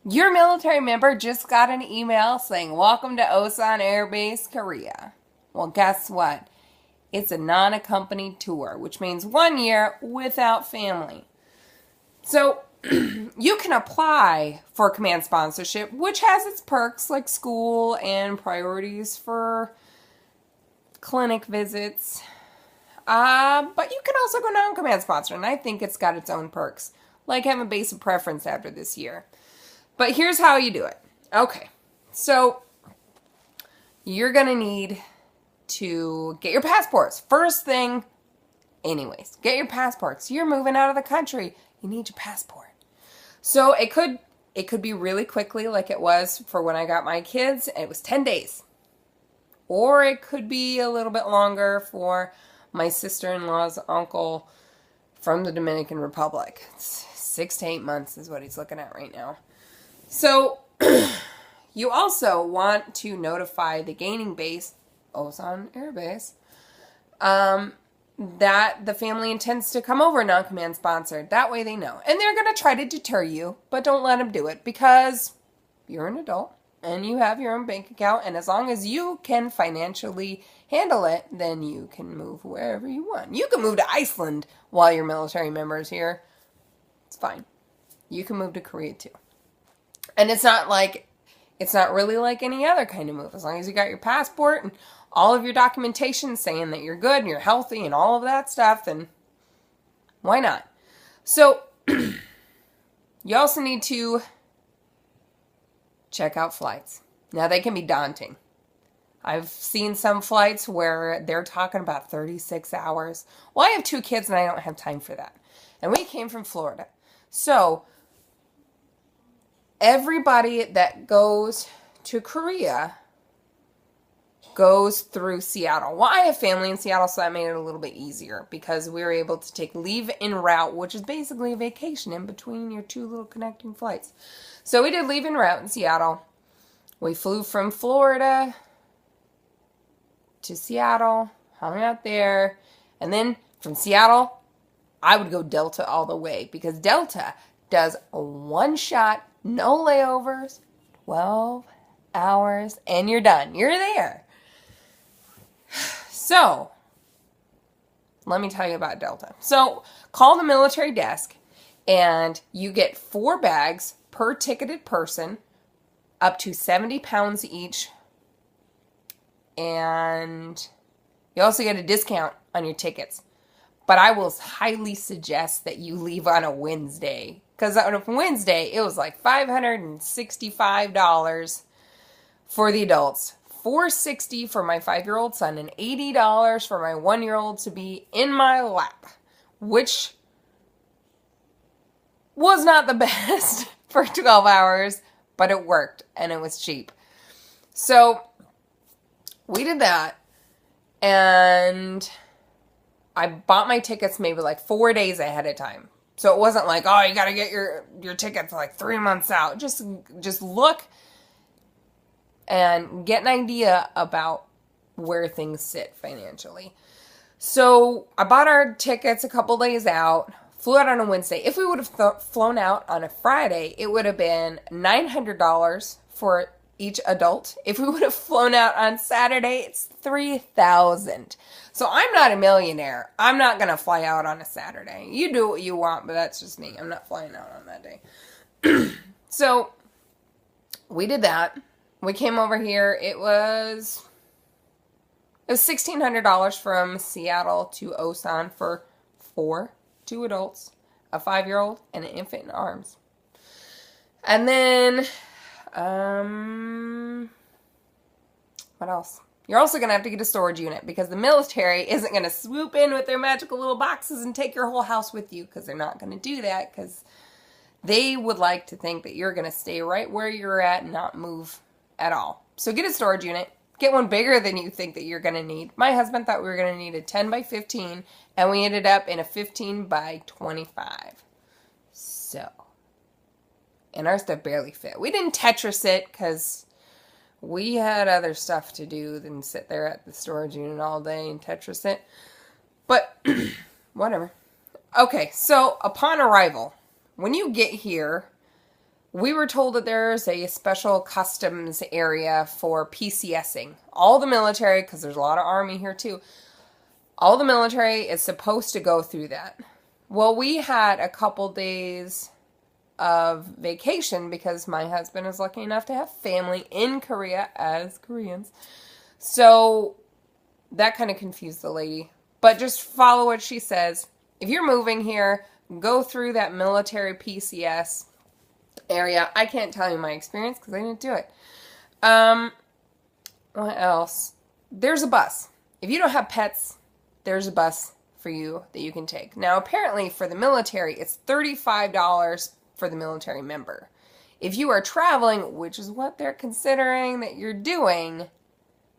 Your military member just got an email saying, "Welcome to Osan Air Base, Korea." Well, guess what? It's a non-accompanied tour, which means 1 year without family. So you can apply for command sponsorship, which has its perks like school and priorities for clinic visits. But you can also go non-command sponsor, and I think it's got its own perks, like having a base of preference after this year. But here's how you do it. Okay, so you're going to need to get your passports. First thing, anyways, get your passports. You're moving out of the country. You need your passport. So it could be really quickly like it was for when I got my kids. It was 10 days. Or it could be a little bit longer for my sister-in-law's uncle from the Dominican Republic. It's 6 to 8 months is what he's looking at right now. So you also want to notify the gaining base, Osan Air Base, that the family intends to come over non-command sponsored. That way they know. And they're going to try to deter you, but don't let them do it because you're an adult and you have your own bank account. And as long as you can financially handle it, then you can move wherever you want. You can move to Iceland while your military member is here. It's fine. You can move to Korea too. And it's not really like any other kind of move. As long as you got your passport and all of your documentation saying that you're good and you're healthy and all of that stuff, then why not? So you also need to check out flights. Now, they can be daunting. I've seen some flights where they're talking about 36 hours. Well, I have 2 kids and I don't have time for that. And we came from Florida. So everybody that goes to Korea goes through Seattle. Well, I have family in Seattle, so that made it a little bit easier because we were able to take leave en route, which is basically a vacation in between your 2 little connecting flights. So we did leave en route in Seattle. We flew from Florida to Seattle, hung out there, and then from Seattle, I would go Delta all the way because Delta does a one-shot, no layovers, 12 hours, and you're done. You're there. So, let me tell you about Delta. So, call the military desk, and you get 4 bags per ticketed person, up to 70 pounds each, and you also get a discount on your tickets. But I will highly suggest that you leave on a Wednesday, because on a Wednesday, it was like $565 for the adults, $460 for my 5-year-old son, and $80 for my 1-year-old to be in my lap, which was not the best for 12 hours, but it worked, and it was cheap. So we did that, and I bought my tickets maybe like 4 days ahead of time. So it wasn't like, oh, you got to get your tickets like 3 months out. Just look and get an idea about where things sit financially. So I bought our tickets a couple days out, flew out on a Wednesday. If we would have flown out on a Friday, it would have been $900 for each adult. If we would have flown out on Saturday, it's $3,000. So I'm not a millionaire. I'm not going to fly out on a Saturday. You do what you want, but that's just me. I'm not flying out on that day. So we did that. We came over here. It was $1,600 from Seattle to Osan for 2 adults, a 5-year-old, and an infant in arms. And then, what else? You're also going to have to get a storage unit because the military isn't going to swoop in with their magical little boxes and take your whole house with you, because they're not going to do that, because they would like to think that you're going to stay right where you're at and not move at all. So get a storage unit. Get one bigger than you think that you're going to need. My husband thought we were going to need a 10 by 15, and we ended up in a 15 by 25. So, and our stuff barely fit. We didn't Tetris it because we had other stuff to do than sit there at the storage unit all day and Tetris it. But, whatever. Okay, so upon arrival, when you get here, We were told that there's a special customs area for PCSing. All the military, because there's a lot of Army here too, all the military is supposed to go through that. Well, we had a couple days of vacation because my husband is lucky enough to have family in Korea as Koreans. So that kind of confused the lady. But just follow what she says. If you're moving here, go through that military PCS area. I can't tell you my experience because I didn't do it. What else? There's a bus. If you don't have pets, there's a bus for you that you can take. Now, apparently for the military, it's $35 for the military member. If you are traveling, which is what they're considering that you're doing,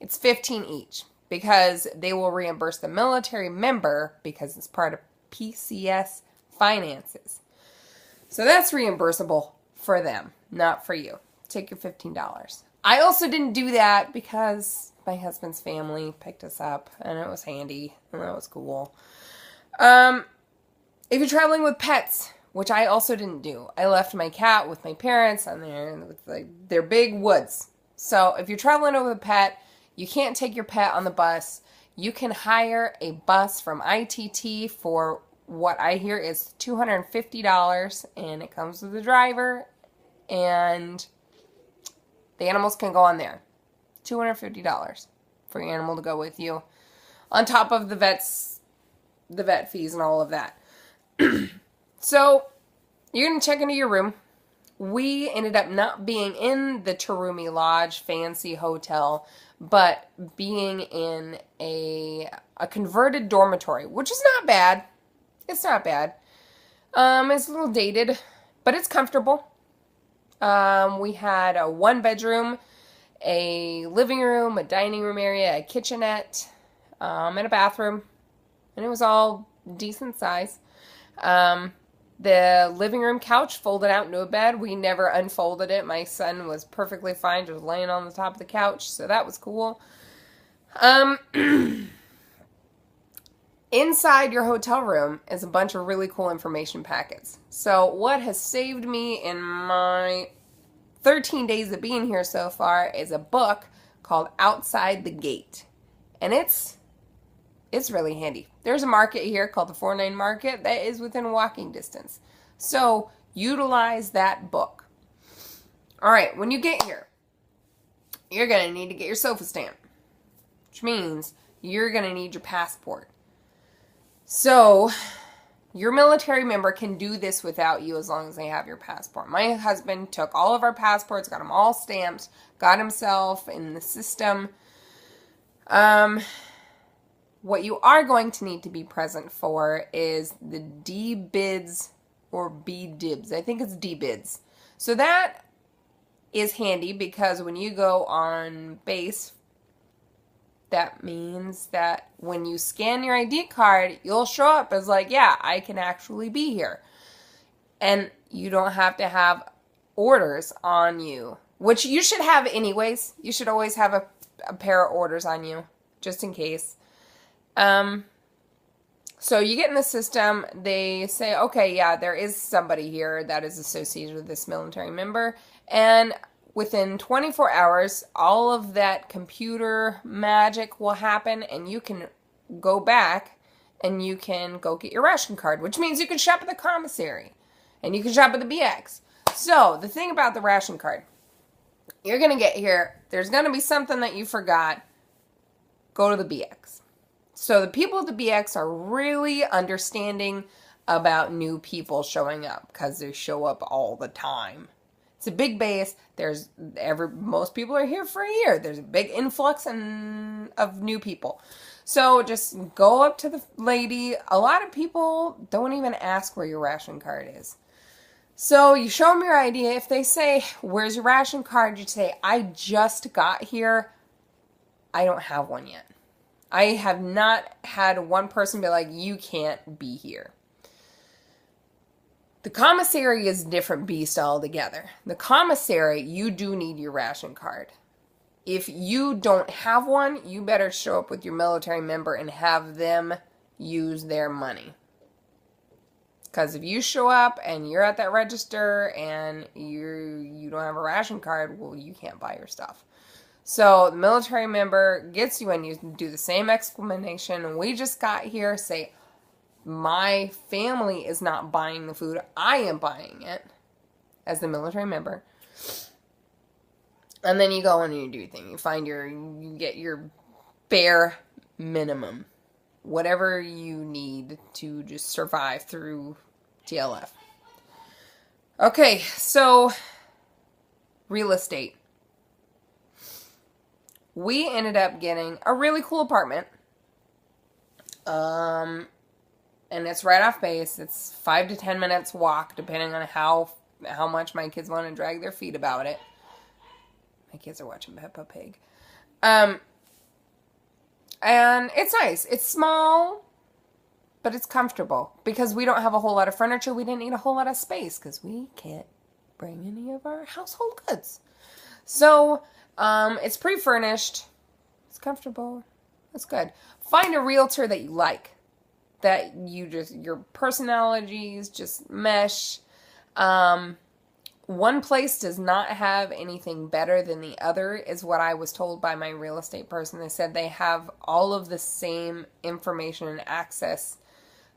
it's $15 each because they will reimburse the military member because it's part of PCS finances. So that's reimbursable for them, not for you. Take your $15. I also didn't do that because my husband's family picked us up and it was handy and that was cool. If you're traveling with pets, which I also didn't do, I left my cat with my parents on there with their big woods. So if you're traveling with a pet, you can't take your pet on the bus. You can hire a bus from ITT for what I hear is $250, and it comes with a driver, and the animals can go on there. $250 for your animal to go with you, on top of the vet fees and all of that. So you're going to check into your room. We ended up not being in the Terumi Lodge fancy hotel, but being in a converted dormitory, which is not bad. It's not bad. It's a little dated, but it's comfortable. We had a 1-bedroom, a living room, a dining room area, a kitchenette, and a bathroom. And it was all decent size. The living room couch folded out into a bed. We never unfolded it. My son was perfectly fine just laying on the top of the couch, so that was cool. Inside your hotel room is a bunch of really cool information packets. So what has saved me in my 13 days of being here so far is a book called Outside the Gate. And it's really handy. There's a market here called the 49 Market that is within walking distance. So utilize that book. All right, when you get here, you're going to need to get your sofa stamp, which means you're going to need your passport. So your military member can do this without you as long as they have your passport. My husband took all of our passports, got them all stamped, got himself in the system. What you are going to need to be present for is the D-bids or B-dibs. I think it's D-bids. So that is handy because when you go on base, that means that when you scan your ID card, you'll show up as like, yeah, I can actually be here. And you don't have to have orders on you, which you should have anyways. You should always have a pair of orders on you, just in case. So you get in the system, they say, okay, yeah, there is somebody here that is associated with this military member, and within 24 hours, all of that computer magic will happen, and you can go back and you can go get your ration card, which means you can shop at the commissary, and you can shop at the BX. So, the thing about the ration card, you're going to get here, there's going to be something that you forgot, go to the BX. So the people at the BX are really understanding about new people showing up because they show up all the time. It's a big base. Most people are here for a year. There's a big influx of new people. So just go up to the lady. A lot of people don't even ask where your ration card is. So you show them your ID. If they say, "Where's your ration card?" you say, "I just got here. I don't have one yet." I have not had one person be like, "You can't be here." The commissary is a different beast altogether. The commissary, you do need your ration card. If you don't have one, you better show up with your military member and have them use their money. Because if you show up and you're at that register and you don't have a ration card, well, you can't buy your stuff. So the military member gets you in. You do the same explanation. We just got here. Say, my family is not buying the food. I am buying it as the military member. And then you go in and you do your thing. You get your bare minimum. Whatever you need to just survive through TLF. Okay, so real estate. We ended up getting a really cool apartment. And it's right off base. It's 5 to 10 minutes walk, depending on how much my kids want to drag their feet about it. My kids are watching Peppa Pig. And it's nice. It's small, but it's comfortable. Because we don't have a whole lot of furniture, we didn't need a whole lot of space because we can't bring any of our household goods. So, it's pre-furnished. It's comfortable. It's good. Find a realtor that you like. That your personalities just mesh. One place does not have anything better than the other, is what I was told by my real estate person. They said they have all of the same information and access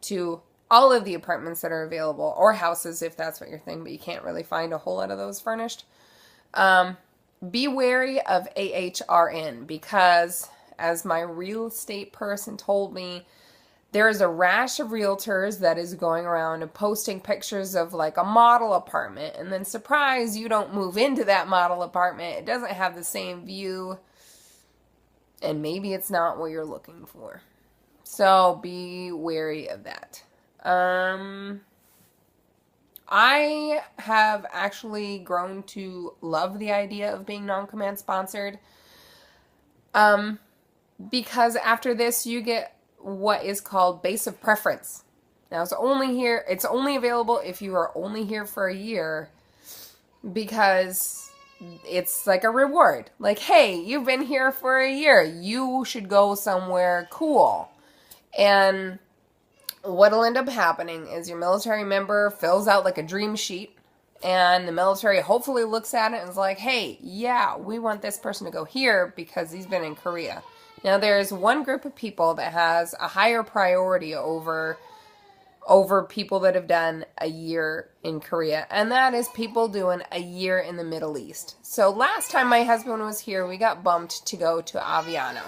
to all of the apartments that are available, or houses if that's what you're thinking, but you can't really find a whole lot of those furnished. Be wary of AHRN because, as my real estate person told me, there is a rash of realtors that is going around and posting pictures of like a model apartment, and then surprise, you don't move into that model apartment. It doesn't have the same view, and maybe it's not what you're looking for. So be wary of that. I have actually grown to love the idea of being non-command sponsored. Because after this, you get what is called base of preference. Now it's only available if you are only here for a year, because it's like a reward. Like, hey, you've been here for a year. You should go somewhere cool. And what'll end up happening is your military member fills out like a dream sheet, and the military hopefully looks at it and is like, hey, yeah, we want this person to go here because he's been in Korea. Now, there's one group of people that has a higher priority over people that have done a year in Korea, and that is people doing a year in the Middle East. So last time my husband was here, we got bumped to go to Aviano.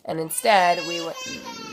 And instead, we went...